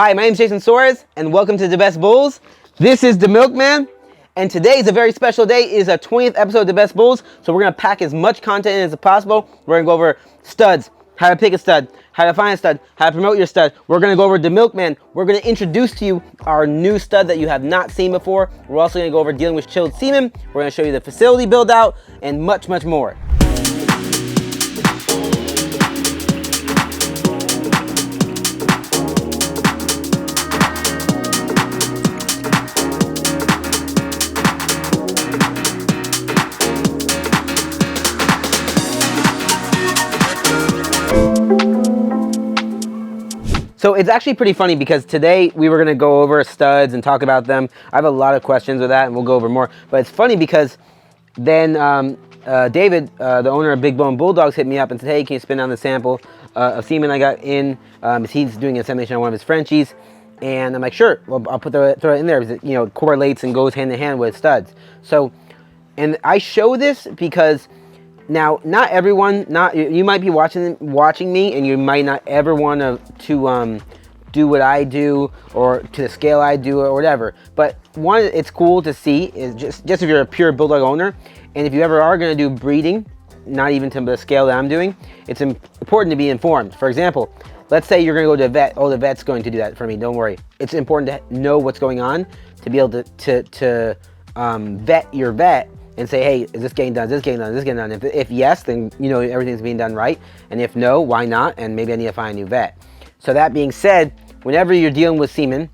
Hi, my name is Jason Suarez, and welcome to The Best Bulls. This is the Milkman, and today is a very special day. It is our 20th episode of The Best Bulls, so we're going to pack as much content in as possible. We're going to go over studs, how to pick a stud, how to find a stud, how to promote your stud. We're going to go over the Milkman. We're going to introduce to you our new stud that you have not seen before. We're also going to go over dealing with chilled semen. We're going to show you the facility build out, and much, much more. So it's actually pretty funny because today we were going to go over studs and talk about them. I have a lot of questions with that and we'll go over more. But it's funny because then David, the owner of Big Bone Bulldogs, hit me up and said, hey, can you spin down the sample of semen I got in? He's doing insemination on one of his Frenchies. And I'm like, sure, well, I'll throw it in there because it correlates and goes hand in hand with studs. So, and I show this because now, not everyone, you might be watching me, and you might not ever want to do what I do, or to the scale I do, or whatever. But one, it's cool to see, is just if you're a pure Bulldog owner, and if you ever are going to do breeding, not even to the scale that I'm doing, it's important to be informed. For example, let's say you're going to go to a vet. Oh, the vet's going to do that for me. Don't worry. It's important to know what's going on to be able to vet your vet. And say, hey, is this getting done? Is this getting done? Is this getting done? If yes, then everything's being done right. And if no, why not? And maybe I need to find a new vet. So that being said, whenever you're dealing with semen,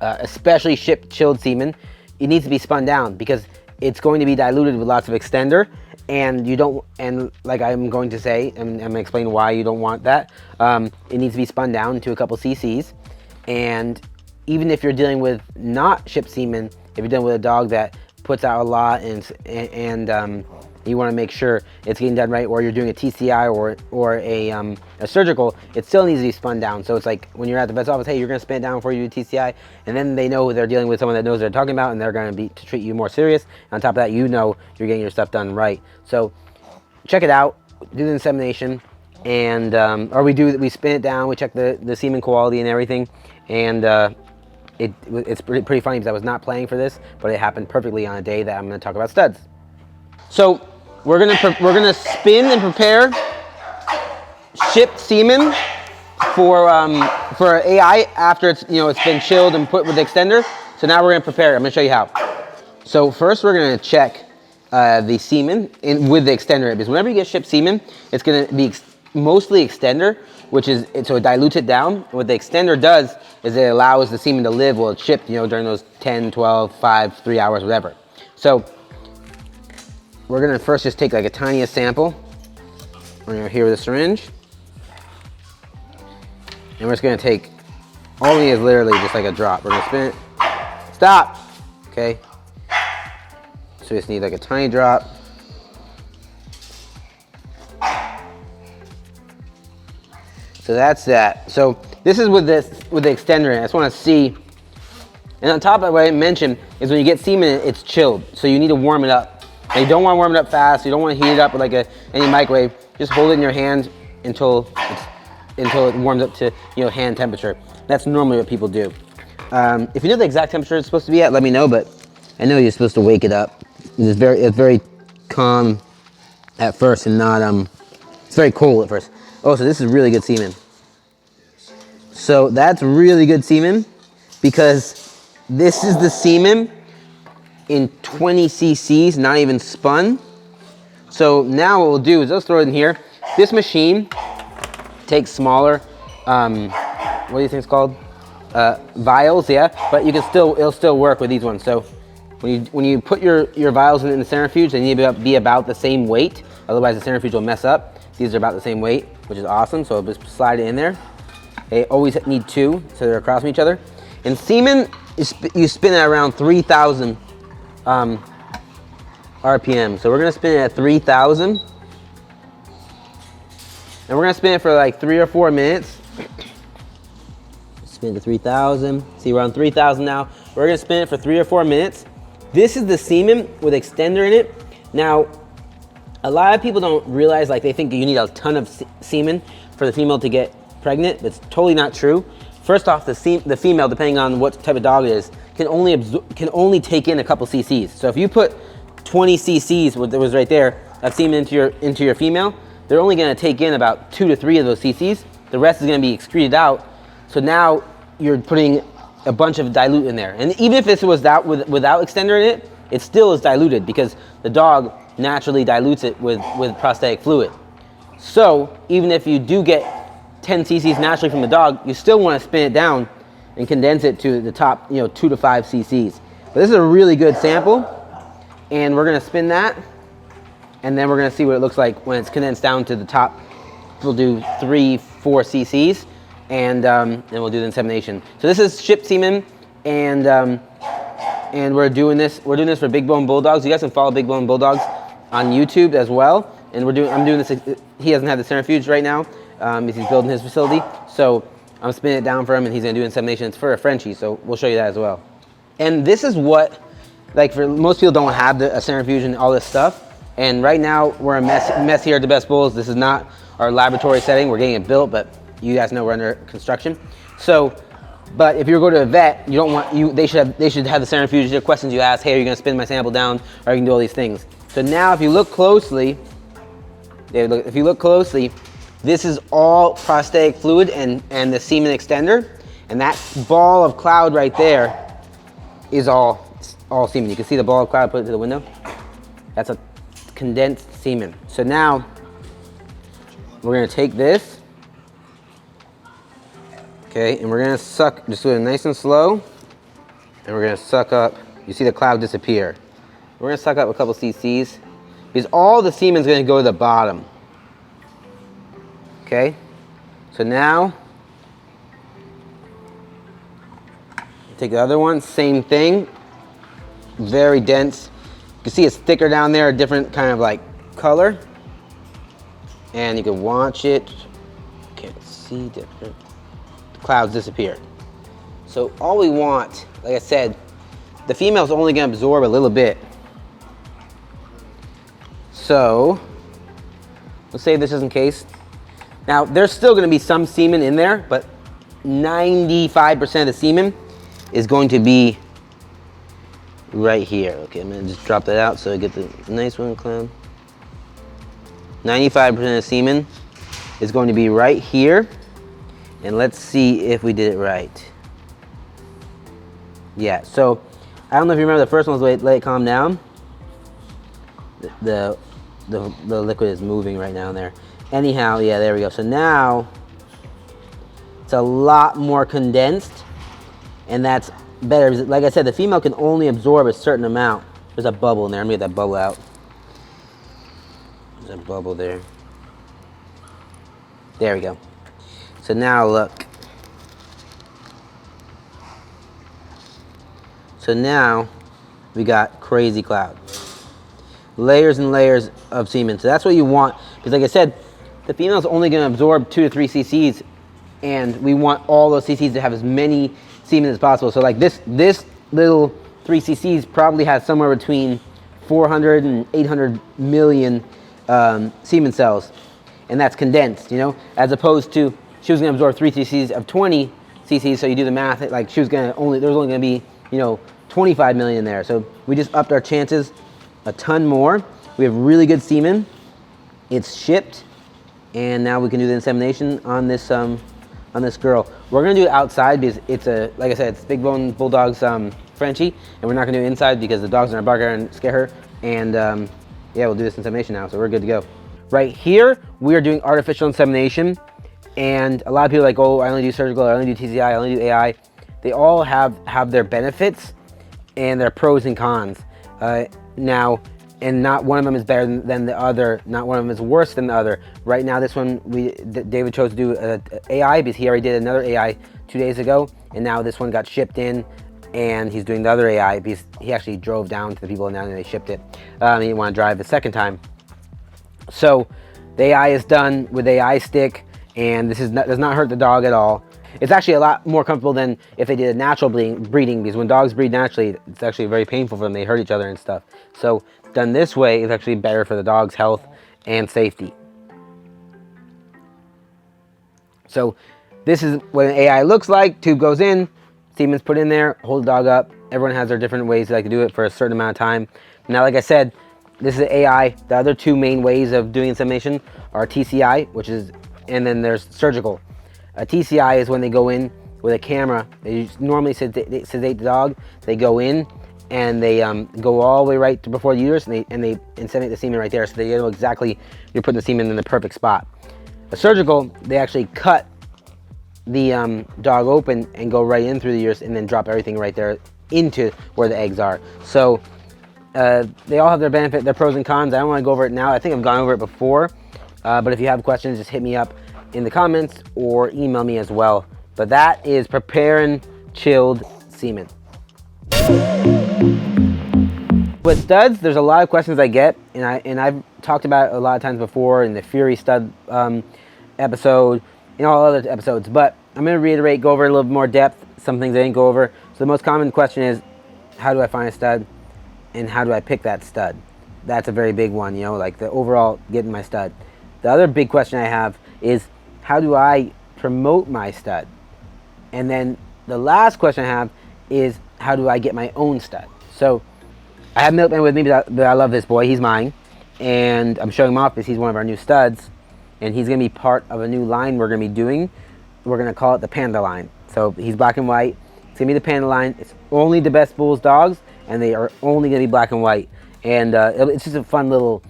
especially chilled semen, it needs to be spun down because it's going to be diluted with lots of extender. And you don't, and like I'm going to say, and I'm going to explain why you don't want that. It needs to be spun down to a couple cc's. And even if you're dealing with not shipped semen, if you're dealing with a dog that puts out a lot and you want to make sure it's getting done right, or you're doing a TCI or a surgical, it still needs to be spun down. So it's like when you're at the vet's office, hey, you're going to spin it down before you do TCI, and then they know they're dealing with someone that knows what they're talking about, and they're going to treat you more serious. And on top of that, you're getting your stuff done right. So check it out, do the insemination, and we spin it down, we check the semen quality and everything, and it's pretty funny because I was not planning for this, but it happened perfectly on a day that I'm going to talk about studs. So we're gonna spin and prepare shipped semen for AI after it's been chilled and put with the extender. So now we're gonna prepare it. I'm gonna show you how. So first we're gonna check the semen with the extender, because whenever you get shipped semen, it's gonna be mostly extender, so it dilutes it down. What the extender does is it allows the semen to live while it's shipped, during those 10, 12, 5, 3 hours, whatever. So we're gonna first just take like a tiniest sample. We're gonna here with a syringe. And we're just gonna take, all we need is literally just like a drop. We're gonna spin it. Stop! Okay. So we just need like a tiny drop. So that's that. So this is with the extender in it. I just want to see. And on top of what I mentioned is when you get semen, it's chilled. So you need to warm it up. And you don't want to warm it up fast. You don't want to heat it up with like any microwave. Just hold it in your hand until it warms up to hand temperature. That's normally what people do. If you know the exact temperature it's supposed to be at, let me know. But I know you're supposed to wake it up. It's very calm at first and not it's very cold at first. Oh, so this is really good semen. So that's really good semen because this is the semen in 20 cc's, not even spun. So now what we'll do is let's throw it in here. This machine takes smaller, what do you think it's called? Vials, yeah, but it'll still work with these ones. So when you put your vials in the centrifuge, they need to be about the same weight. Otherwise the centrifuge will mess up. These are about the same weight, which is awesome. So I'll just slide it in there. They always need two, so they're across from each other. And semen, you spin it around 3,000 RPM. So we're gonna spin it at 3,000. And we're gonna spin it for like 3 or 4 minutes. Spin it to 3,000. See, we're on 3,000 now. We're gonna spin it for 3 or 4 minutes. This is the semen with extender in it. Now, a lot of people don't realize, like they think you need a ton of semen for the female to get pregnant. That's totally not true. First off, the female, depending on what type of dog it is, can only take in a couple cc's. So if you put 20 cc's, what was right there, of semen into your female, they're only going to take in about 2 to 3 of those cc's. The rest is going to be excreted out. So now you're putting a bunch of dilute in there. And even if this was that without extender in it, it still is diluted because the dog naturally dilutes it with prostatic fluid. So even if you do get 10 cc's naturally from the dog, you still want to spin it down and condense it to the top, 2 to 5 cc's. But this is a really good sample, and we're going to spin that, and then we're going to see what it looks like when it's condensed down to the top. We'll do 3, 4 cc's, and then we'll do the insemination. So this is shipped semen, and we're doing this for Big Bone Bulldogs. You guys can follow Big Bone Bulldogs on YouTube as well. And I'm doing this. He doesn't have the centrifuge right now because he's building his facility. So I'm spinning it down for him, and he's gonna do insemination. It's for a Frenchie, so we'll show you that as well. And this is what, like, for most people don't have a centrifuge and all this stuff. And right now we're a mess here at DaBestBulls. This is not our laboratory setting. We're getting it built, but you guys know we're under construction. So, but if you go to a vet, you don't want they should have the centrifuge. There are questions you ask. Hey, are you gonna spin my sample down? Or you can do all these things. So now, if you look closely, if you look closely, this is all prostatic fluid and the semen extender, and that ball of cloud right there is all semen. You can see the ball of cloud. Put it to the window. That's a condensed semen. So now we're gonna take this, okay, and we're gonna suck. Just do it nice and slow, and we're gonna suck up. You see the cloud disappear. We're gonna suck up a couple cc's because all the semen's gonna go to the bottom. Okay, so now take the other one, same thing, very dense. You can see it's thicker down there, a different kind of like color, and you can watch it. Can't see different. The clouds disappeared. So all we want, like I said, the female's only gonna absorb a little bit. So let's save this just in case. Now there's still gonna be some semen in there, but 95% of the semen is going to be right here. Okay, I'm gonna just drop that out so I get the nice one, cloud. 95% of the semen is going to be right here. And let's see if we did it right. Yeah, so I don't know if you remember the first one was let it calm down. The liquid is moving right now in there. Anyhow, yeah, there we go. So now it's a lot more condensed, and that's better. Like I said, the female can only absorb a certain amount. There's a bubble in there. I'm gonna get that bubble out. There's a bubble there. There we go. So now look. So now we got crazy cloud. Layers and layers of semen. So that's what you want, because like I said, the female's only going to absorb 2 to 3 cc's, and we want all those cc's to have as many semen as possible. So like this little 3 cc's probably has somewhere between 400 and 800 million semen cells, and that's condensed, as opposed to she was going to absorb 3 cc's of 20 cc's. So you do the math, like there's only going to be 25 million in there. So we just upped our chances a ton more. We have really good semen. It's shipped, and now we can do the insemination on this girl. We're gonna do it outside because it's like I said, it's Big Bone Bulldogs Frenchie, and we're not gonna do it inside because the dogs are gonna bark at her and scare her. And yeah, we'll do this insemination now, so we're good to go. Right here, we are doing artificial insemination, and a lot of people are like, oh, I only do surgical, I only do TCI, I only do AI. They all have their benefits and their pros and cons. Now, and not one of them is better than the other. Not one of them is worse than the other. Right now, this one, David chose to do AI because he already did another AI 2 days ago, and now this one got shipped in, and he's doing the other AI because he actually drove down to the people and now they shipped it. He didn't want to drive the second time. So the AI is done with the AI stick, and this does not hurt the dog at all. It's actually a lot more comfortable than if they did a natural breeding, because when dogs breed naturally, it's actually very painful for them. They hurt each other and stuff. So done this way is actually better for the dog's health and safety. So this is what an AI looks like. Tube goes in, semen's put in there, hold the dog up. Everyone has their different ways they like to do it for a certain amount of time. Now, like I said, this is AI. The other two main ways of doing insemination are TCI, and then there's surgical. A TCI is when they go in with a camera. They normally sedate the dog. They go in and they go all the way right to before the uterus, and they inseminate the semen right there, so they know exactly you're putting the semen in the perfect spot. A surgical, they actually cut the dog open and go right in through the uterus and then drop everything right there into where the eggs are. So they all have their benefit, their pros and cons. I don't want to go over it now. I think I've gone over it before, but if you have questions, just hit me up in the comments or email me as well. But that is preparing chilled semen. With studs, there's a lot of questions I get, and I've talked about it a lot of times before in the Fury stud episode and all other episodes, but I'm going to reiterate, go over a little bit more depth, some things I didn't go over. So the most common question is, how do I find a stud, and how do I pick that stud? That's a very big one, you know, like the overall getting my stud. The other big question I have is, how do I promote my stud? And then the last question I have is, how do I get my own stud? So I have Milkman with me, but I love this boy. He's mine, and I'm showing him off because he's one of our new studs, and he's going to be part of a new line we're going to be doing. We're going to call it the Panda line. So he's black and white. It's going to be the Panda line. It's only DaBestBulls dogs, and they are only going to be black and white. And it's just a fun little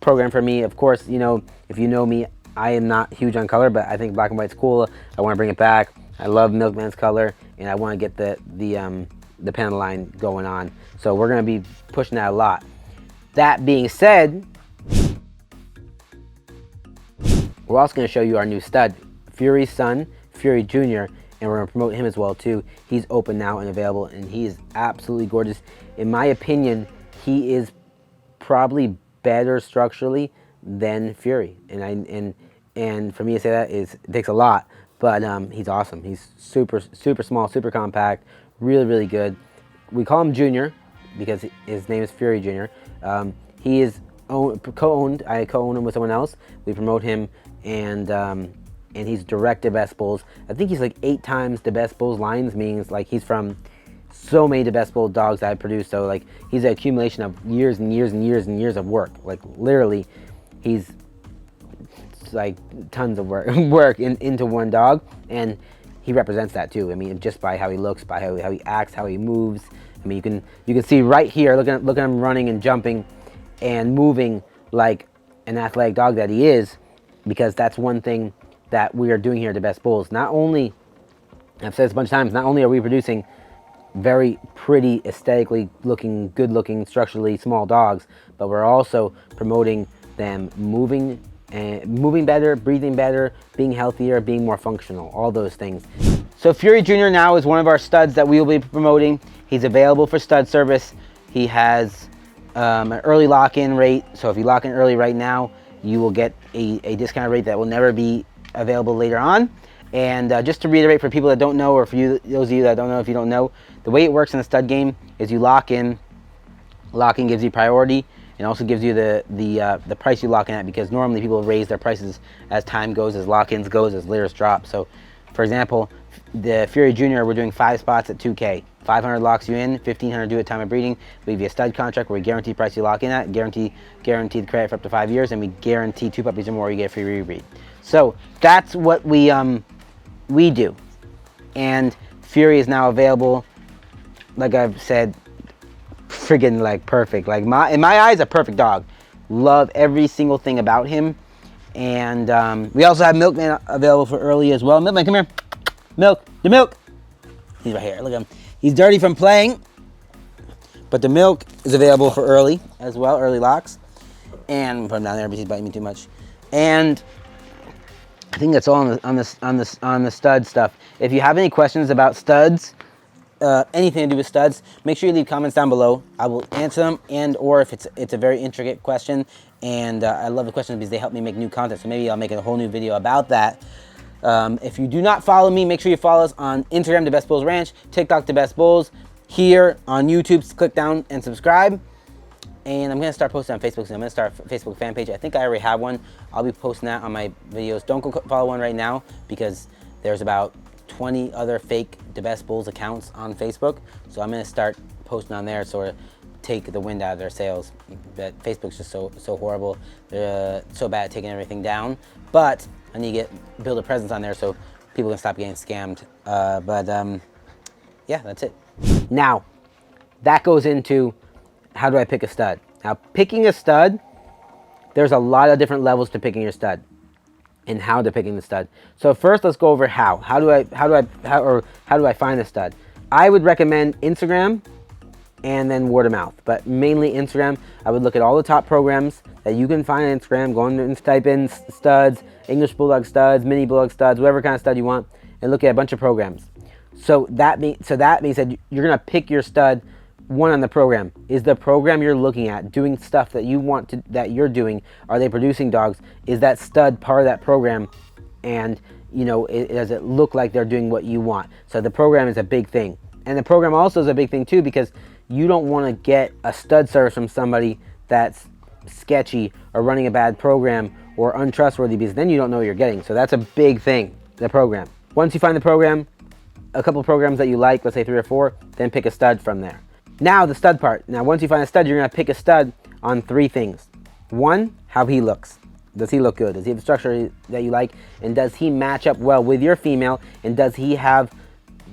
program for me. Of course, you know, if you know me, I am not huge on color, but I think black and white's cool. I want to bring it back. I love Milkman's color, and I want to get the Panda line going on. So we're going to be pushing that a lot. That being said, we're also going to show you our new stud, Fury's son, Fury Jr., and we're going to promote him as well too. He's open now and available, and he is absolutely gorgeous. In my opinion, he is probably better structurally than Fury, and for me to say that it takes a lot, but he's awesome. He's super small, super compact, really good. We call him Junior because his name is Fury Jr. He is co-owned. I co-own him with someone else. We promote him, and he's direct DaBestBulls. I think he's like 8 times DaBestBulls lines, means like he's from so many DaBestBulls dogs that I produced. So like he's an accumulation of years and years of work. Like literally, he's like tons of work into one dog, and he represents that too. I mean, just by how he looks, by how he acts, how he moves. I mean, you can see right here. Look at him running and jumping and moving like an athletic dog that he is, because that's one thing that we are doing here at DaBestBulls. Not only, I've said this a bunch of times, not only are we producing very pretty, aesthetically looking, good looking, structurally small dogs, but we're also promoting them moving better, breathing better, being healthier, being more functional, all those things. So Fury Jr. now is one of our studs that we will be promoting. He's available for stud service. He has an early lock-in rate, so if you lock in early right now, you will get a discount rate that will never be available later on. And just to reiterate for people that don't know, or for you, those of you that don't know, if you don't know, the way it works in the stud game is you lock in. Lock-in gives you priority, and also gives you the price you lock in at, because normally people raise their prices as time goes, as lock-ins goes, as litters drop. So for example, the Fury Jr., we're doing 5 spots at $2K. 500 locks you in, 1,500 due at time of breeding. We give you a stud contract where we guarantee the price you lock in at, guarantee the credit for up to 5 years, and we guarantee 2 puppies or more you get a free rebreed. So that's what we do. And Fury is now available, like I've said, friggin' like perfect. Like in my eyes, a perfect dog. Love every single thing about him. And we also have Milkman available for early as well. Milkman, come here. Milk, the milk. He's right here, look at him. He's dirty from playing, but the milk is available for early as well, early locks. And put him down there because he's biting me too much. And I think that's all on the stud stuff. If you have any questions about studs, anything to do with studs, make sure you leave comments down below. I will answer them, and or if it's a very intricate question, and I love the questions because they help me make new content. So maybe I'll make a whole new video about that. If you do not follow me, make sure you follow us on Instagram, DaBestBulls Ranch, TikTok, DaBestBulls, here on YouTube. Click down and subscribe. And I'm going to start posting on Facebook soon. I'm going to start a Facebook fan page. I think I already have one. I'll be posting that on my videos. Don't go follow one right now because There's about 20 other fake DaBestBulls accounts on Facebook, so I'm gonna start posting on there, sort of take the wind out of their sails. But Facebook's just so horrible. They're so bad at taking everything down. But I need to build a presence on there so people can stop getting scammed. Yeah, that's it. Now, that goes into how do I pick a stud. Now, picking a stud, there's a lot of different levels to picking your stud and how to picking the stud. So first, let's go over how. How do I find a stud? I would recommend Instagram and then word of mouth, but mainly Instagram. I would look at all the top programs that you can find on Instagram. Go in and type in studs, English Bulldog studs, Mini Bulldog studs, whatever kind of stud you want, and look at a bunch of programs. So that means that you're gonna pick your stud one on the program. Is the program you're looking at doing stuff that you want to, that you're doing? Are they producing dogs? Is that stud part of that program? And does it look like they're doing what you want? So the program is a big thing. And the program also is a big thing too, because you don't want to get a stud service from somebody that's sketchy or running a bad program or untrustworthy, because then you don't know what you're getting. So that's a big thing, the program. Once you find the program, a couple of programs that you like, let's say 3 or 4, then pick a stud from there. Now the stud part. Now once you find a stud, you're going to pick a stud on 3 things. 1, how he looks. Does he look good? Does he have the structure that you like? And does he match up well with your female? And does he have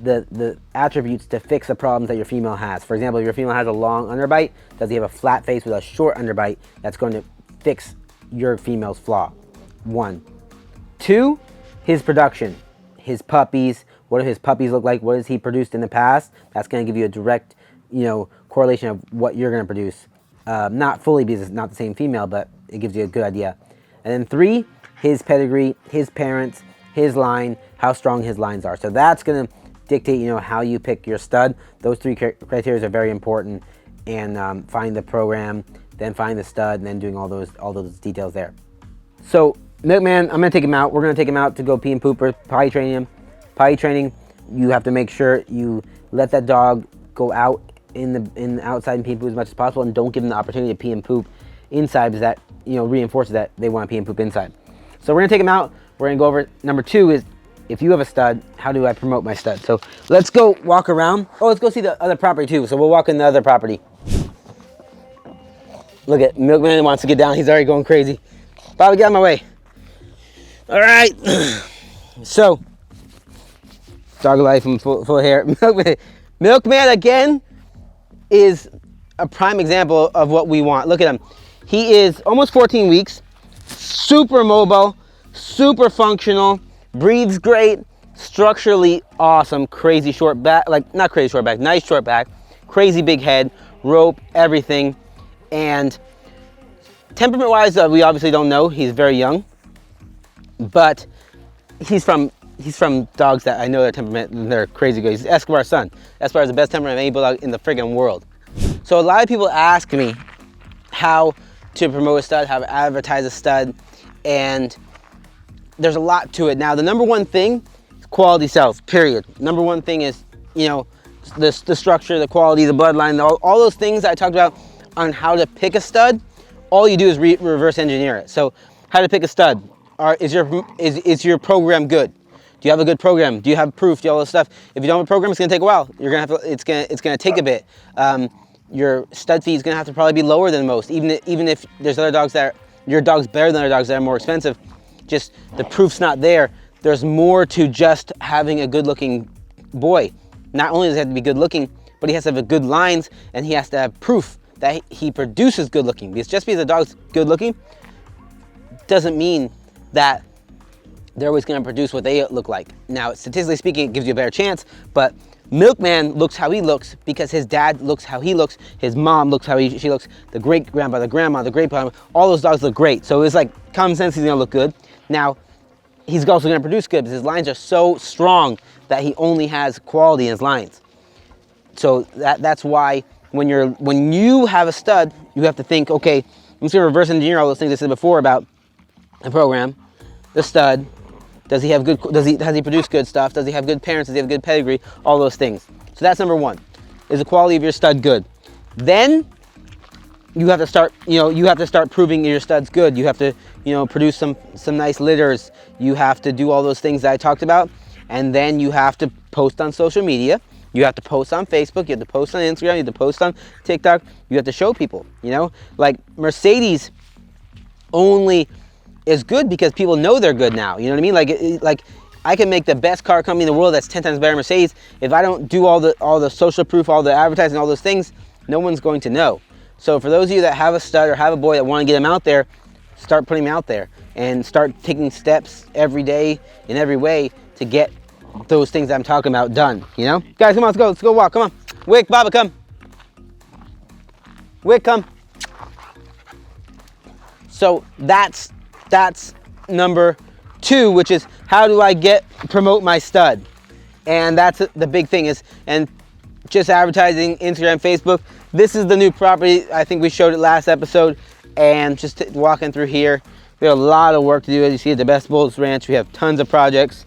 the attributes to fix the problems that your female has? For example, if your female has a long underbite, does he have a flat face with a short underbite that's going to fix your female's flaw? 1. 2, his production. His puppies. What do his puppies look like? What has he produced in the past? That's going to give you a direct, correlation of what you're going to produce. Not fully, because it's not the same female, but it gives you a good idea. And then 3, his pedigree, his parents, his line, how strong his lines are. So that's going to dictate, how you pick your stud. Those 3 criteria are very important. And find the program, then find the stud, and then doing all those details there. So Milkman, I'm going to take him out. We're going to take him out to go pee and poop. We're potty training him. Potty training, you have to make sure you let that dog go out in the outside and pee and poop as much as possible, and don't give them the opportunity to pee and poop inside, because that reinforces that they want to pee and poop inside. So we're going to take him out. We're going to go over number 2 is, if you have a stud, how do I promote my stud? So let's go walk around. Oh, let's go see the other property too. So we'll walk in the other property. Look at Milkman wants to get down. He's already going crazy. Bobby, get out of my way. All right. So, dog life, I'm full of hair. Milkman again is a prime example of what we want. Look at him. He is almost 14 weeks, super mobile, super functional, breathes great, structurally awesome, crazy short back, not crazy short back, nice short back, crazy big head, rope, everything. And temperament wise, we obviously don't know. He's very young, but he's from dogs that I know their temperament, and they're crazy good. He's Escobar's son. Escobar is the best temperament of any bulldog in the friggin' world. So a lot of people ask me how to promote a stud, how to advertise a stud, and there's a lot to it. Now, the number one thing is quality sells, period. Number one thing is, the structure, the quality, the bloodline, all those things I talked about on how to pick a stud. All you do is reverse engineer it. So how to pick a stud. Is your program good? Do you have a good program? Do you have proof? Do you have all this stuff? If you don't have a program, it's gonna take a while. It's gonna take a bit. Your stud fee is gonna have to probably be lower than most, even if there's other dogs that your dog's better than other dogs that are more expensive. Just the proof's not there. There's more to just having a good-looking boy. Not only does he have to be good-looking, but he has to have good lines, and he has to have proof that he produces good-looking. Because just because a dog's good-looking doesn't mean that they're always going to produce what they look like. Now, statistically speaking, it gives you a better chance, but Milkman looks how he looks because his dad looks how he looks, his mom looks how she looks, the great-grandpa, the grandma, the great-grandma, all those dogs look great. So it's like common sense he's going to look good. Now, he's also going to produce good because his lines are so strong that he only has quality in his lines. So that's why when you have a stud, you have to think, okay, I'm just going to reverse engineer all those things I said before about the program, the stud. Has he produce good stuff? Does he have good parents? Does he have good pedigree? All those things. So that's number one. Is the quality of your stud good? Then you have to start proving your stud's good. You have to, produce some nice litters. You have to do all those things that I talked about. and then you have to post on social media. You have to post on Facebook, you have to post on Instagram, you have to post on TikTok. You have to show people, you know? Like Mercedes only is good because people know they're good now. You know what I mean? Like I can make the best car company in the world that's 10 times better than Mercedes. If I don't do all the social proof, all the advertising, all those things, no one's going to know. So for those of you that have a stud or have a boy that want to get him out there, start putting him out there and start taking steps every day in every way to get those things that I'm talking about done, you know? Guys, come on, let's go walk, come on. Wick, Baba, come. Wick, come. So that's number 2, which is how do I promote my stud? And that's the big thing is, and just advertising, Instagram, Facebook. This is the new property. I think we showed it last episode, and just walking through here, we have a lot of work to do. As you see at DaBestBulls Ranch, we have tons of projects.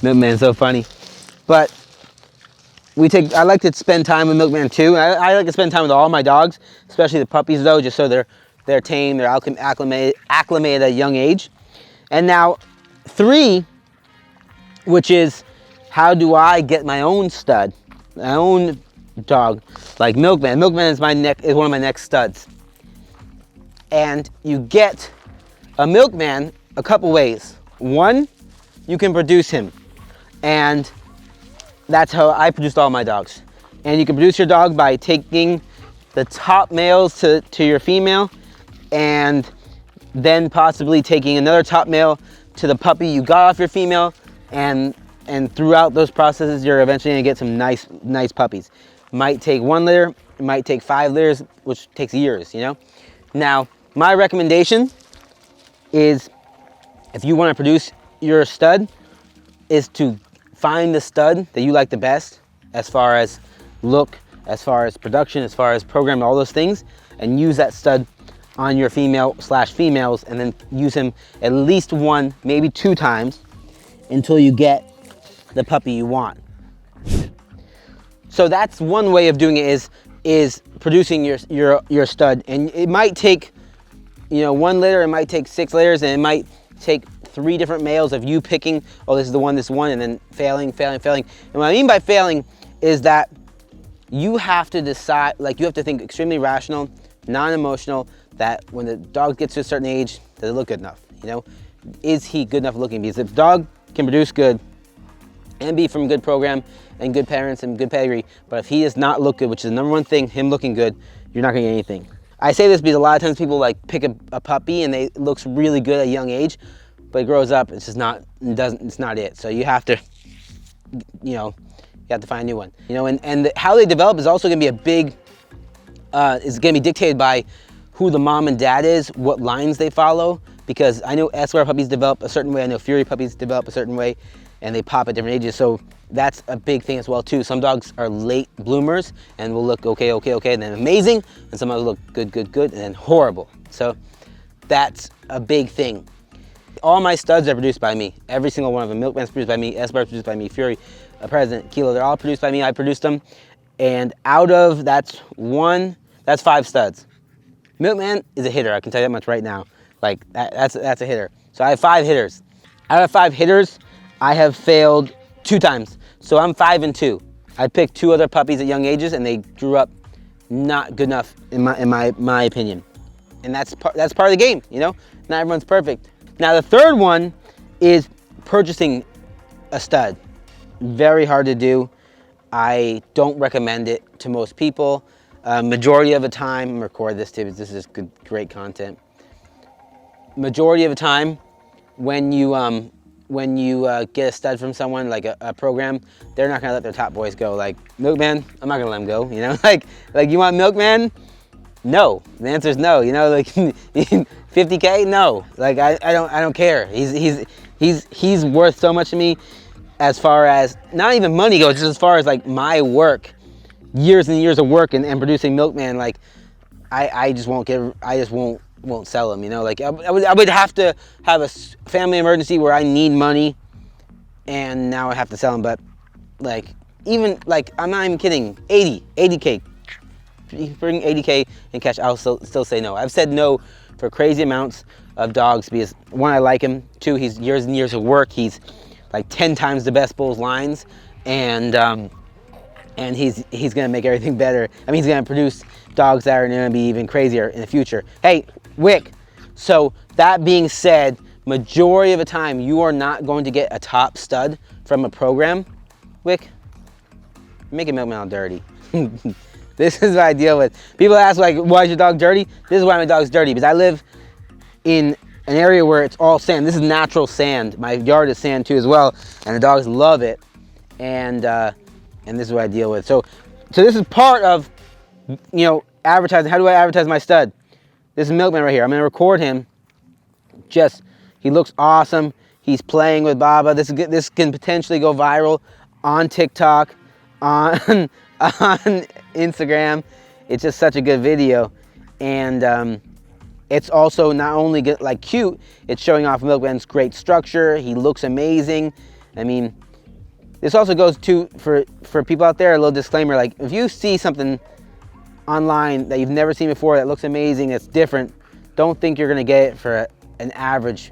Milkman's so funny. But I like to spend time with Milkman too. I like to spend time with all my dogs, especially the puppies though, just so they're tame, they're acclimated at a young age. And now 3, which is how do I get my own stud, my own dog, like Milkman. Milkman is one of my next studs. And you get a Milkman a couple ways. One, you can produce him, and that's how I produced all my dogs. And you can produce your dog by taking the top males to your female, and then possibly taking another top male to the puppy you got off your female, and throughout those processes, you're eventually gonna get some nice puppies. Might take 1 litter, it might take 5 litters, which takes years, you know? Now, my recommendation is, if you wanna produce your stud, is to find the stud that you like the best, as far as look, as far as production, as far as program, all those things, and use that stud on your females, and then use him at least 1, maybe 2 times until you get the puppy you want. So that's one way of doing it, is producing your stud, and it might take, you know, 1 litter, it might take 6 litters, and it might take 3 different males of you picking, oh, this is the one, and then failing. And what I mean by failing is that you have to decide, like you have to think extremely rational, non-emotional, that when the dog gets to a certain age, does it look good enough? You know, is he good enough looking? Because if the dog can produce good and be from good program and good parents and good pedigree, but if he does not look good, which is the number 1 thing, him looking good, you're not gonna get anything. I say this because a lot of times people like pick a puppy and it looks really good at a young age, but it grows up, it's just not, it's not it. So you have to, you know, you have to find a new one. You know, and how they develop is also gonna be a big, is gonna be dictated by who the mom and dad is, what lines they follow, because I know Esquire puppies develop a certain way, I know Fury puppies develop a certain way, and they pop at different ages, so that's a big thing as well too. Some dogs are late bloomers and will look okay, and then amazing, and some dogs look good, and then horrible. So that's a big thing. All my studs are produced by me. Every single one of them. Milkman's produced by me, Esquire's produced by me, Fury, President, Kilo, they're all produced by me. I produced them, and out of that's 5 studs. Milkman is a hitter, I can tell you that much right now. Like, that's a hitter. So I have 5 hitters. Out of 5 hitters, I have failed 2 times. So I'm 5 and 2. I picked 2 other puppies at young ages, and they grew up not good enough in my opinion. And that's part of the game, you know? Not everyone's perfect. Now the third one is purchasing a stud. Very hard to do. I don't recommend it to most people. Majority of the time, I'm record this too, because this is great content. Majority of the time, when you get a stud from someone, like a program, they're not gonna let their top boys go. Like Milkman, I'm not gonna let him go. You know, like you want Milkman? No. The answer is no. You know, like 50K? No. Like I don't care. He's worth so much to me, as far as not even money goes, just as far as like my work, years and years of work and producing Milkman. Like I just won't sell him, you know. Like I would have to have a family emergency where I need money, and now I have to sell him. But like, even like, I'm not even kidding, 80K, bring 80K in cash, I'll still say no. I've said no for crazy amounts of dogs because 1, I like him, 2, he's years and years of work. He's like 10 times the Best Bulls lines, and he's gonna make everything better. I mean, he's gonna produce dogs that are gonna be even crazier in the future. Hey, Wick, so that being said, majority of the time, you are not going to get a top stud from a program. Wick, you're making Milkman all dirty. This is what I deal with. People ask, like, why is your dog dirty? This is why my dog's dirty, because I live in an area where it's all sand. This is natural sand. My yard is sand too as well, and the dogs love it. And this is what I deal with. So this is part of, you know, advertising. How do I advertise my stud? This is Milkman right here. I'm gonna record him. He looks awesome. He's playing with Baba. This can potentially go viral on TikTok, on Instagram. It's just such a good video, and it's also not only like cute, it's showing off Milkman's great structure. He looks amazing. I mean, this also goes to, for people out there, a little disclaimer, like if you see something online that you've never seen before that looks amazing, that's different, don't think you're gonna get it for an average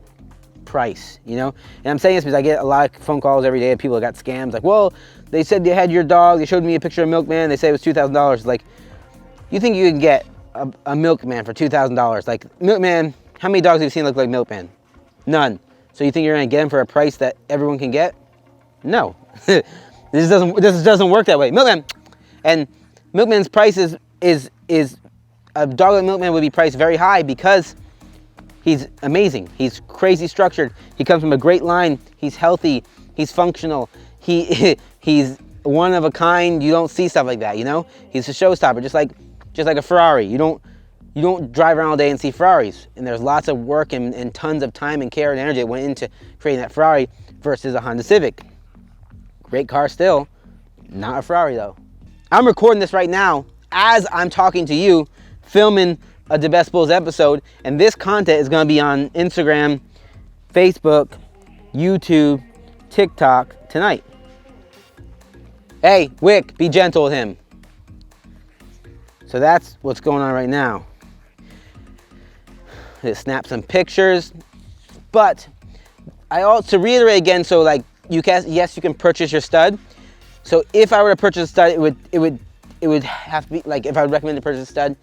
price, you know? And I'm saying this because I get a lot of phone calls every day of people that got scams, like, well, they said they had your dog, they showed me a picture of Milkman, they said it was $2,000. Like, you think you can get a Milkman for $2,000? Like, Milkman, how many dogs have you seen look like Milkman? None. So you think you're gonna get him for a price that everyone can get? No. This doesn't work that way. Milkman, and Milkman's price is a dog like Milkman would be priced very high because he's amazing. He's crazy structured. He comes from a great line. He's healthy. He's functional. He's one of a kind. You don't see stuff like that, you know? He's a showstopper, just like a Ferrari. You don't drive around all day and see Ferraris. And there's lots of work and tons of time and care and energy that went into creating that Ferrari versus a Honda Civic. Great car still, not a Ferrari though. I'm recording this right now as I'm talking to you, filming a DaBestBulls episode, and this content is gonna be on Instagram, Facebook, YouTube, TikTok tonight. Hey, Wick, be gentle with him. So that's what's going on right now. Just snap some pictures, but I also reiterate again, so like, yes, you can purchase your stud. So if I were to purchase a stud, it would have to be, like, if I would recommend to purchase a stud,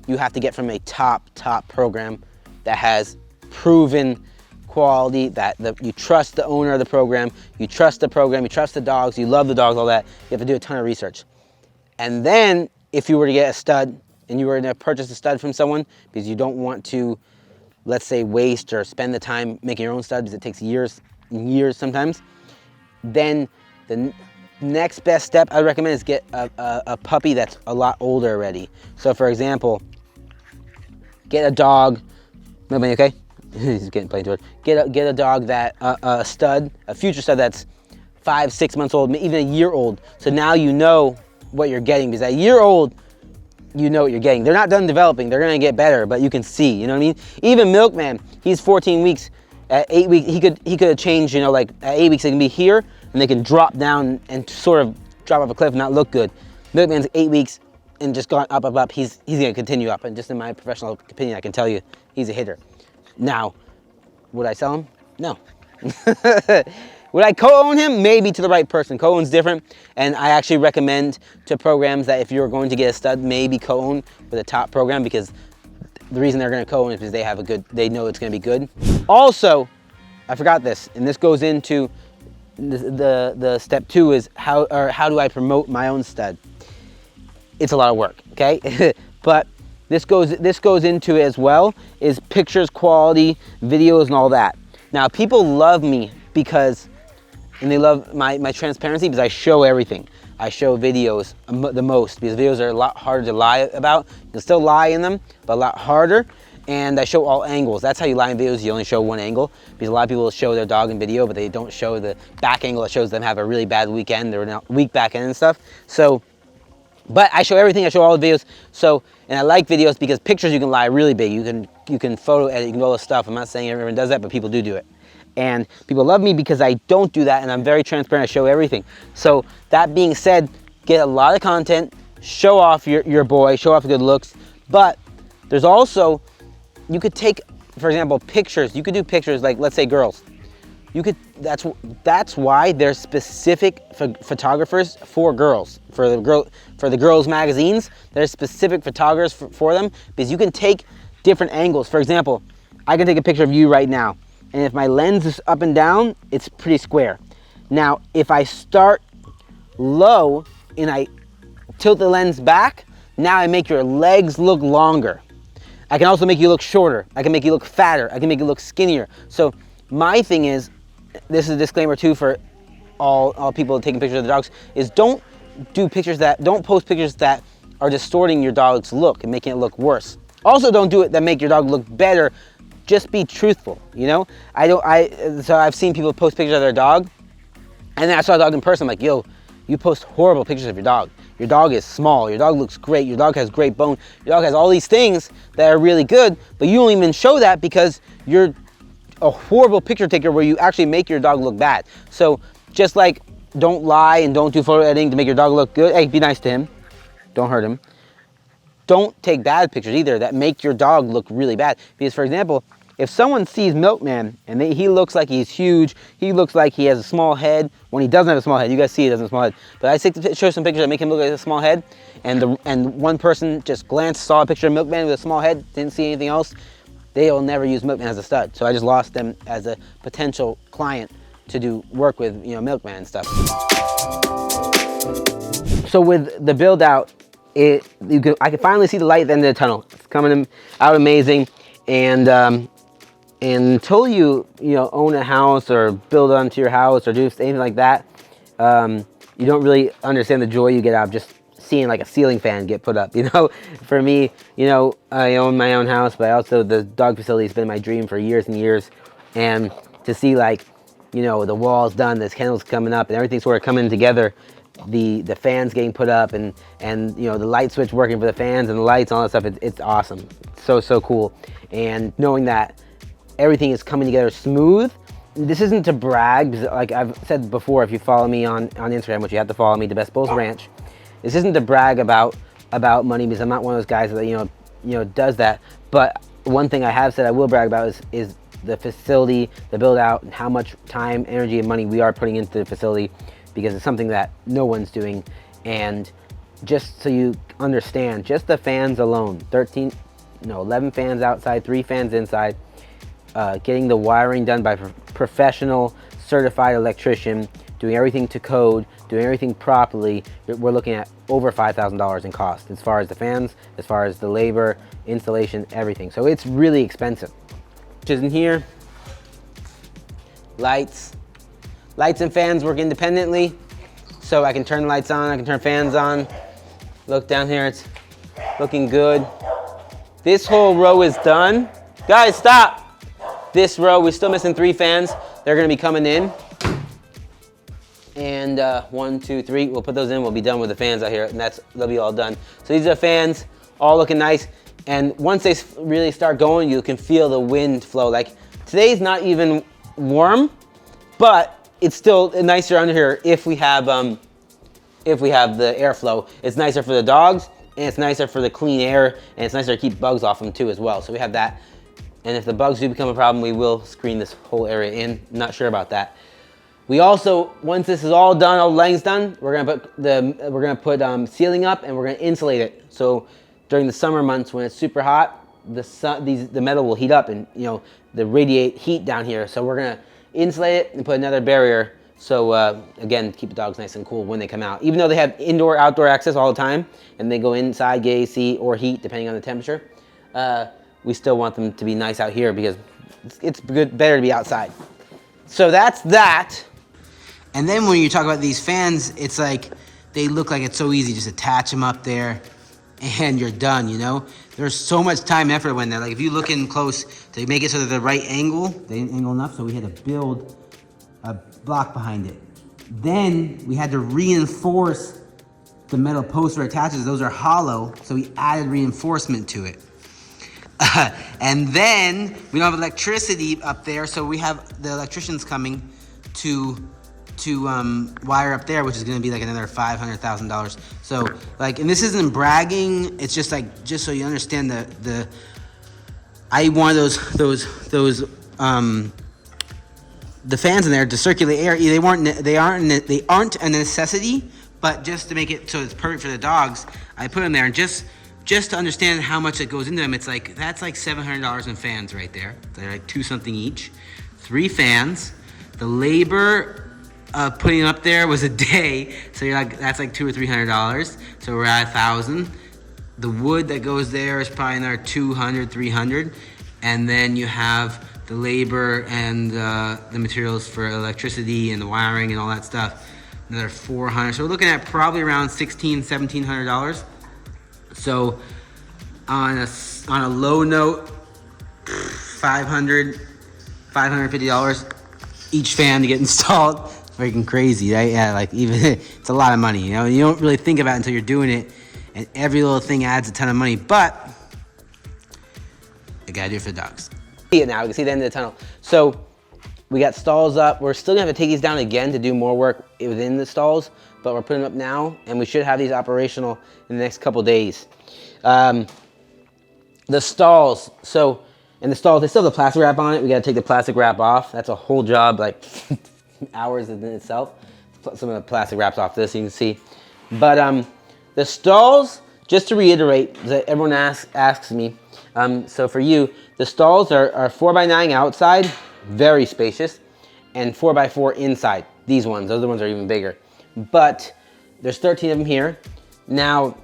you have to get from a top program that has proven quality, that you trust the owner of the program, you trust the program, you trust the dogs, you love the dogs, all that. You have to do a ton of research. And then if you were to get a stud and you were to purchase a stud from someone because you don't want to, let's say, waste or spend the time making your own stud because it takes years and years sometimes, then the next best step I recommend is get a puppy that's a lot older already. So for example, get a dog, nobody okay? He's getting played to it. Get a dog that, a stud, a future stud that's 5-6 months old, even a year old. So now you know what you're getting, because at a year old, you know what you're getting. They're not done developing, they're gonna get better, but you can see, you know what I mean? Even Milkman, he's 14 weeks. At 8 weeks, he could have changed, you know, like at 8 weeks they can be here and they can drop down and sort of drop off a cliff and not look good. Milkman's 8 weeks and just gone up. He's gonna continue up, and just in my professional opinion, I can tell you, he's a hitter. Now, would I sell him? No. Would I co-own him? Maybe, to the right person. Co-own's different, and I actually recommend to programs that if you're going to get a stud, maybe co-own with a top program, because the reason they're going to co-own is because they know it's going to be good. Also, I forgot this, and this goes into the step 2 is how do I promote my own stud? It's a lot of work, okay? But this goes into it as well, is pictures, quality, videos, and all that. Now, people love me because, and they love my transparency because I show everything. I show videos the most, because videos are a lot harder to lie about. You can still lie in them, but a lot harder. And I show all angles. That's how you lie in videos. You only show one angle, because a lot of people will show their dog in video, but they don't show the back angle that shows them have a really bad weekend. They're weak back end and stuff. So, but I show everything. I show all the videos. So, and I like videos because pictures you can lie really big. You can photo edit. You can do all this stuff. I'm not saying everyone does that, but people do it. And people love me because I don't do that, and I'm very transparent. I show everything. So that being said, get a lot of content, show off your boy, show off good looks. But there's also, you could take, for example, pictures. You could do pictures like, let's say girls. You could that's why there's specific photographers for girls, for the girls magazines. There's specific photographers for them, because you can take different angles. For example, I can take a picture of you right now, and if my lens is up and down, it's pretty square. Now, if I start low and I tilt the lens back, now I make your legs look longer. I can also make you look shorter. I can make you look fatter. I can make you look skinnier. So my thing is, this is a disclaimer too for all people taking pictures of the dogs, is don't post pictures that are distorting your dog's look and making it look worse. Also, don't do it that make your dog look better. Just be truthful, you know? So I've seen people post pictures of their dog, and then I saw a dog in person. I'm like, yo, you post horrible pictures of your dog. Your dog is small, your dog looks great, your dog has great bone, your dog has all these things that are really good, but you don't even show that because you're a horrible picture taker where you actually make your dog look bad. So just like, don't lie and don't do photo editing to make your dog look good. Hey, be nice to him, don't hurt him. Don't take bad pictures either that make your dog look really bad. Because for example, if someone sees Milkman and he looks like he's huge, he looks like he has a small head, when he doesn't have a small head, you guys see he doesn't have a small head, but I show some pictures that make him look like a small head, and one person just glanced, saw a picture of Milkman with a small head, didn't see anything else, they will never use Milkman as a stud. So I just lost them as a potential client to do work with, you know, Milkman and stuff. So with the build out, I can finally see the light at the end of the tunnel. It's coming out amazing, and until you own a house or build onto your house or do anything like that, you don't really understand the joy you get out of just seeing like a ceiling fan get put up. You know, for me, you know, I own my own house, but also the dog facility has been my dream for years and years, and to see like, you know, the walls done, this kennel's coming up, and everything's sort of coming together. The fans getting put up, and you know, the light switch working for the fans and the lights and all that stuff, it's awesome. So cool. And knowing that everything is coming together smooth. This isn't to brag, because like I've said before, if you follow me on Instagram, which you have to follow me, DaBestBulls Ranch, this isn't to brag about money, because I'm not one of those guys that you know does that. But one thing I have said I will brag about is the facility, the build out, and how much time, energy, and money we are putting into the facility, because it's something that no one's doing. And just so you understand, just the fans alone, 11 fans outside, 3 fans inside, getting the wiring done by professional certified electrician, doing everything to code, doing everything properly, we're looking at over $5,000 in cost, as far as the fans, as far as the labor, installation, everything. So it's really expensive. Which is in here, lights and fans work independently, so I can turn the lights on, I can turn fans on. Look down here, it's looking good. This whole row is done. Guys, stop! This row, we're still missing 3 fans. They're gonna be coming in. And 1, 2, 3, we'll put those in, we'll be done with the fans out here, and they'll be all done. So these are fans, all looking nice. And once they really start going, you can feel the wind flow. Like, today's not even warm, but it's still nicer under here if we have the airflow. It's nicer for the dogs, and it's nicer for the clean air, and it's nicer to keep bugs off them too as well. So we have that. And if the bugs do become a problem, we will screen this whole area in. Not sure about that. We also, once this is all done, all the lighting's done, we're gonna put ceiling up, and we're gonna insulate it. So during the summer months when it's super hot, the metal will heat up, and you know, they radiate heat down here. So we're gonna insulate it and put another barrier. So again, keep the dogs nice and cool when they come out. Even though they have indoor, outdoor access all the time, and they go inside, get AC or heat depending on the temperature, we still want them to be nice out here, because it's better to be outside. So that's that. And then when you talk about these fans, it's like, they look like it's so easy, just attach them up there and you're done, you know? There's so much time and effort when they're like, if you look in close to make it so that the right angle, they didn't angle enough, so we had to build a block behind it. Then we had to reinforce the metal post where it attaches. Those are hollow, so we added reinforcement to it. And then we don't have electricity up there, so we have the electricians coming to wire up there, which is going to be like another $500,000. So like, and this isn't bragging, it's just like, just so you understand I wanted those the fans in there to circulate air. They aren't a necessity, but just to make it so it's perfect for the dogs, I put them there. And just to understand how much it goes into them, it's like, that's like $700 in fans right there. They're like $2 something each. 3 fans. The labor of putting them up there was a day, so you're like, that's like $200 or $300. So we're at $1,000. The wood that goes there is probably another $200, $300, and then you have the labor and the materials for electricity and the wiring and all that stuff, another $400. So we're looking at probably around $1,600, $1,700. So on a low note, $500, $550 each fan to get installed. It's freaking crazy, right? Yeah, like even it's a lot of money. You know, you don't really think about it until you're doing it, and every little thing adds a ton of money. But you gotta do it for the dogs. See it now. We can see the end of the tunnel. So we got stalls up. We're still gonna have to take these down again to do more work within the stalls, but we're putting them up now, and we should have these operational in the next couple days. The stalls. So in the stalls, they still have the plastic wrap on it. We gotta take the plastic wrap off. That's a whole job, like hours in itself. Put some of the plastic wraps off this, so you can see. But the stalls, just to reiterate, everyone asks me. So for you, the stalls are 4x9 outside, very spacious, and 4x4 inside. These ones, those other ones are even bigger. But there's 13 of them here. Now,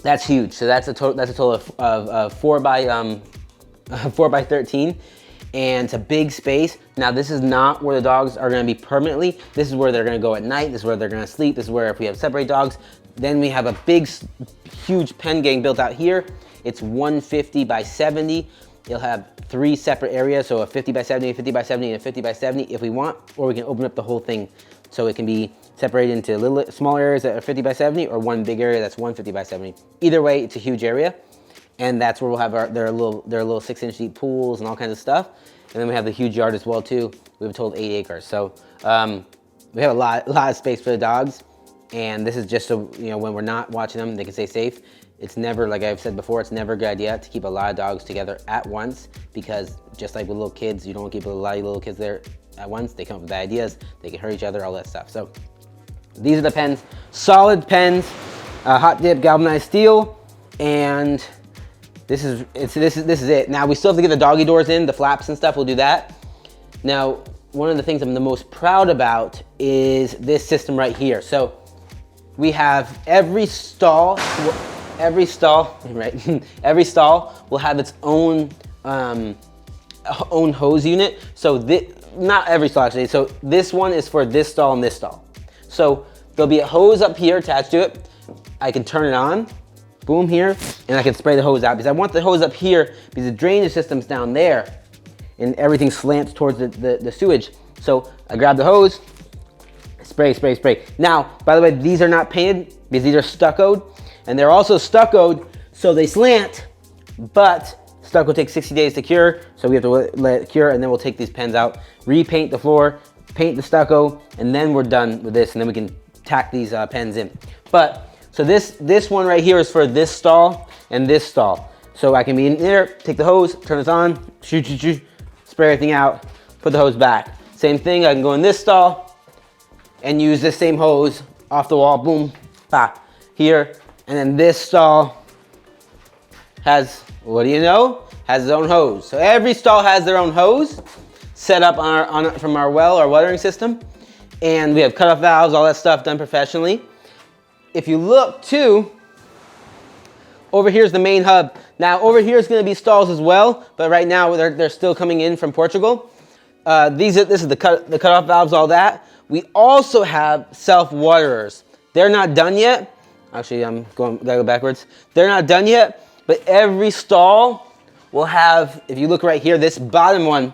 that's huge. So that's a total of 4 by 13, and it's a big space. Now, this is not where the dogs are going to be permanently. This is where they're going to go at night. This is where they're going to sleep. This is where, if we have separate dogs, then we have a big, huge pen getting built out here. It's 150 by 70. You'll have 3 separate areas, so a 50 by 70, a 50 by 70, and a 50 by 70 if we want, or we can open up the whole thing so it can be separated into little small areas that are 50 by 70, or one big area that's 150 by 70. Either way, it's a huge area, and that's where we'll have their little 6-inch deep pools and all kinds of stuff. And then we have the huge yard as well too. We have a total of 8 acres, so we have a lot of space for the dogs. And this is just so, you know, when we're not watching them, they can stay safe. It's never, like I've said before, it's never a good idea to keep a lot of dogs together at once, because just like with little kids, you don't keep a lot of little kids there at once. They come up with bad ideas, they can hurt each other, all that stuff. So these are the pens, solid pens, hot dip galvanized steel, and this is it. Now we still have to get the doggy doors in, the flaps and stuff, we'll do that. Now, one of the things I'm the most proud about is this system right here. So we have every stall right? Every stall will have its own hose unit. So not every stall actually. So this one is for this stall and this stall. So there'll be a hose up here attached to it. I can turn it on, boom here, and I can spray the hose out, because I want the hose up here because the drainage system's down there and everything slants towards the sewage. So I grab the hose, spray, spray, spray. Now, by the way, these are not painted because these are stuccoed, and they're also stuccoed so they slant, but stucco takes 60 days to cure, so we have to let it cure, and then we'll take these pens out, repaint the floor, paint the stucco, and then we're done with this, and then we can tack these pens in. But, so this one right here is for this stall and this stall. So I can be in there, take the hose, turn this on, shoot, shoot, shoot, spray everything out, put the hose back. Same thing, I can go in this stall and use this same hose off the wall, boom, bah, here. And then this stall has, what do you know? Has its own hose. So every stall has their own hose set up from our well, our watering system. And we have cutoff valves, all that stuff done professionally. If you look too, over here's the main hub. Now over here is going to be stalls as well, but right now they're still coming in from Portugal. This is the cutoff valves, all that. We also have self-waterers. They're not done yet. Actually, gotta go backwards. They're not done yet, but every stall will have, if you look right here, this bottom one,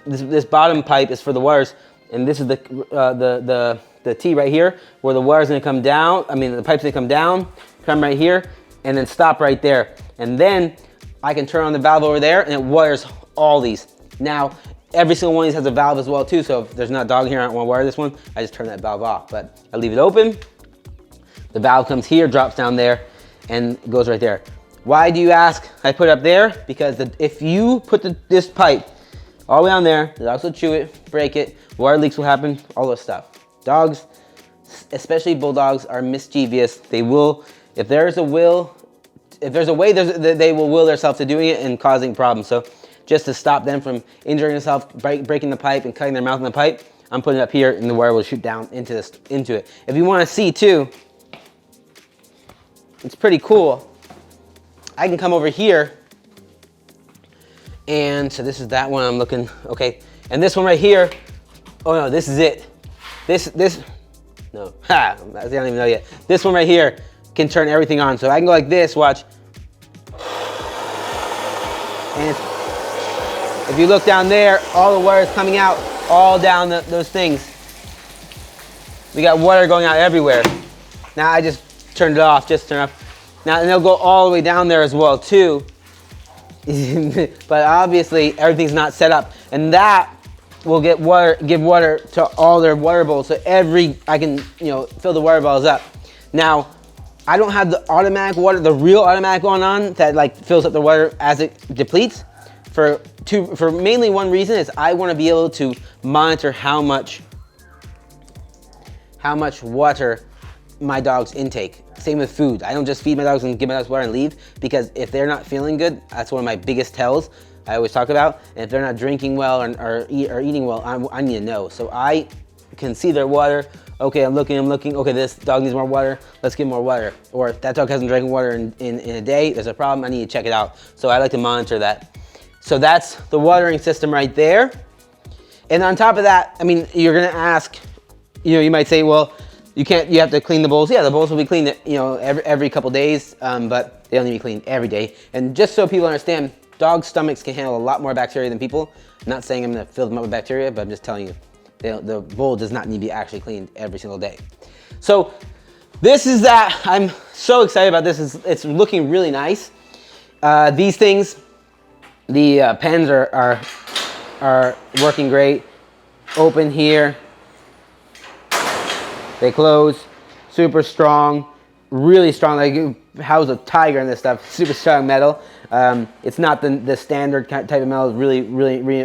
this bottom pipe is for the waters, and this is the T right here, where the water's gonna come down, the pipe's gonna come down, come right here, and then stop right there. And then I can turn on the valve over there, and it waters all these. Now, every single one of these has a valve as well too, so if there's not a dog here, I don't wanna water this one, I just turn that valve off, but I leave it open. The valve comes here, drops down there, and goes right there. Why do you ask I put it up there? Because if you put this pipe all the way down there. The dogs will chew it, break it, water leaks will happen, all this stuff. Dogs, especially bulldogs, are mischievous. They will, if there's a way, they will will themselves to doing it and causing problems. So just to stop them from injuring themselves, breaking the pipe and cutting their mouth in the pipe, I'm putting it up here and the water will shoot down into it. If you want to see too, it's pretty cool. I can come over here, and so this is that one I'm looking, okay. And this one right here, oh no, this is it. No, I don't even know yet. This one right here can turn everything on. So I can go like this, watch. And if you look down there, all the water is coming out, all down those things. We got water going out everywhere. Now I just turned it off, just turn it off. Now, and they'll go all the way down there as well too. But obviously everything's not set up. And that will give water to all their water bowls. So I can, fill the water bowls up. Now, I don't have the automatic water, the real automatic going on that like fills up the water as it depletes. For mainly one reason is I want to be able to monitor how much water my dogs intake. Same with food. I don't just feed my dogs and give my dogs water and leave, because if they're not feeling good, that's one of my biggest tells I always talk about. And if they're not drinking well or eating well, I need to know. So I can see their water. Okay, I'm looking. Okay, this dog needs more water. Let's give more water. Or if that dog hasn't drank water in a day, there's a problem. I need to check it out. So I like to monitor that. So that's the watering system right there. And on top of that, I mean, you're gonna ask, you might say, well, you have to clean the bowls. Yeah, the bowls will be cleaned, every couple days, but they don't need to be cleaned every day. And just so people understand, dogs' stomachs can handle a lot more bacteria than people. I'm not saying I'm gonna fill them up with bacteria, but I'm just telling you, the bowl does not need to be actually cleaned every single day. So this is that. I'm so excited about this. It's looking really nice. These things, the pens are working great. Open here. They close, super strong, really strong. Like you house a tiger in this stuff. Super strong metal. It's not the standard type of metal. It's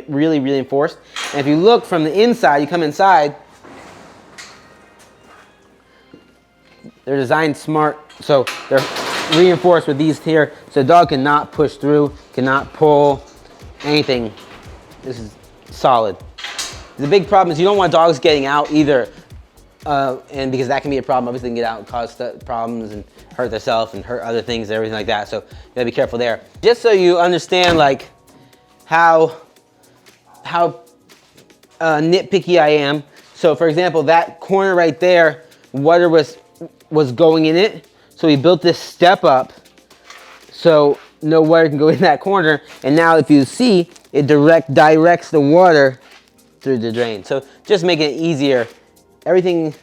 really reinforced. And if you look from the inside, you come inside. They're designed smart, so they're reinforced with these here, so the dog cannot push through, cannot pull, anything. This is solid. The big problem is you don't want dogs getting out either. And because that can be a problem, obviously they can get out and cause problems and hurt themselves and hurt other things and everything like that. So you gotta be careful there. Just so you understand like how nitpicky I am. So for example, that corner right there, water was going in it. So we built this step up so no water can go in that corner. And now if you see, it directs the water through the drain. So just making it easier. Everything,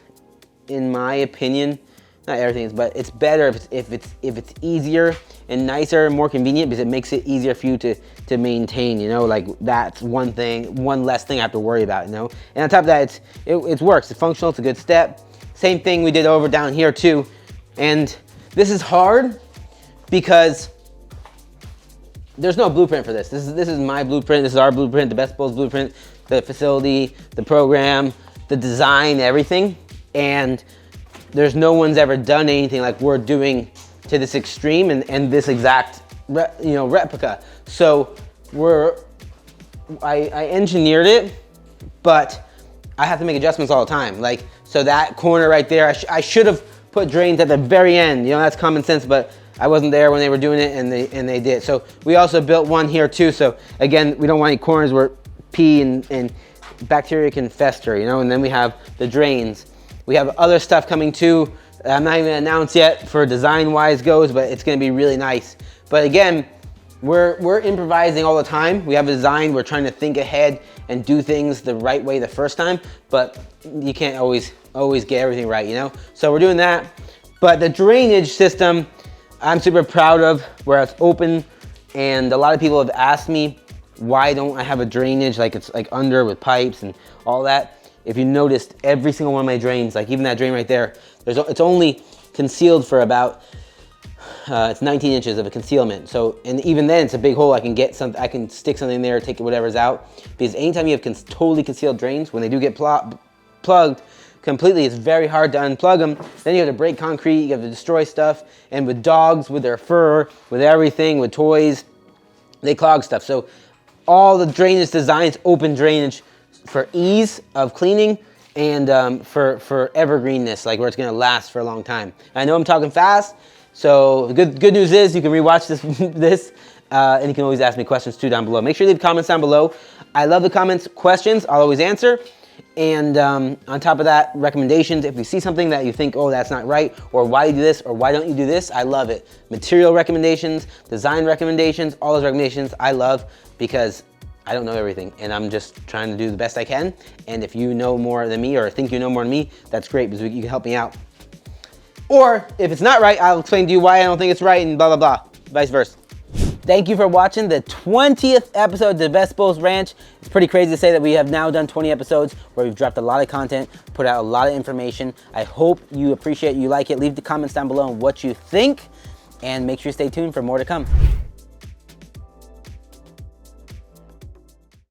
in my opinion, not everything, but it's better if it's easier and nicer and more convenient, because it makes it easier for you to maintain. Like that's one less thing I have to worry about. And on top of that, it works. It's functional. It's a good step. Same thing we did over down here too. And this is hard because there's no blueprint for this. This is my blueprint. This is our blueprint. The DaBestBulls blueprint. The facility, the program, the design, everything, and there's no one's ever done anything like we're doing to this extreme and this exact replica. So I engineered it, but I have to make adjustments all the time. Like, so that corner right there, I should have put drains at the very end. That's common sense, but I wasn't there when they were doing it, and they did. So we also built one here too. So again, we don't want any corners where pee and bacteria can fester, and then we have the drains. We have other stuff coming too. I'm not even announced yet for design-wise goes, but it's gonna be really nice. But again, we're improvising all the time. We have a design, we're trying to think ahead and do things the right way the first time, but you can't always get everything right, So we're doing that. But the drainage system, I'm super proud of, where it's open, and a lot of people have asked me, why don't I have a drainage like it's like under with pipes and all that? If you noticed, every single one of my drains, like even that drain right there, it's only concealed for about, it's 19 inches of a concealment. So, and even then it's a big hole. I can stick something there, take whatever's out. Because anytime you have totally concealed drains, when they do get plugged completely, it's very hard to unplug them. Then you have to break concrete, you have to destroy stuff. And with dogs, with their fur, with everything, with toys, they clog stuff. So all the drainage designs, open drainage for ease of cleaning and for evergreenness, like where it's gonna last for a long time. I know I'm talking fast, so the good news is you can rewatch this and you can always ask me questions too down below. Make sure you leave comments down below. I love the comments, questions, I'll always answer. And on top of that, recommendations. If you see something that you think, oh, that's not right, or why you do this, or why don't you do this, I love it. Material recommendations, design recommendations, all those recommendations I love because I don't know everything and I'm just trying to do the best I can. And if you know more than me or think you know more than me, that's great because you can help me out. Or if it's not right, I'll explain to you why I don't think it's right and blah, blah, blah, vice versa. Thank you for watching the 20th episode of DaBestBulls Ranch. It's pretty crazy to say that we have now done 20 episodes where we've dropped a lot of content, put out a lot of information. I hope you appreciate it, you like it. Leave the comments down below on what you think and make sure you stay tuned for more to come.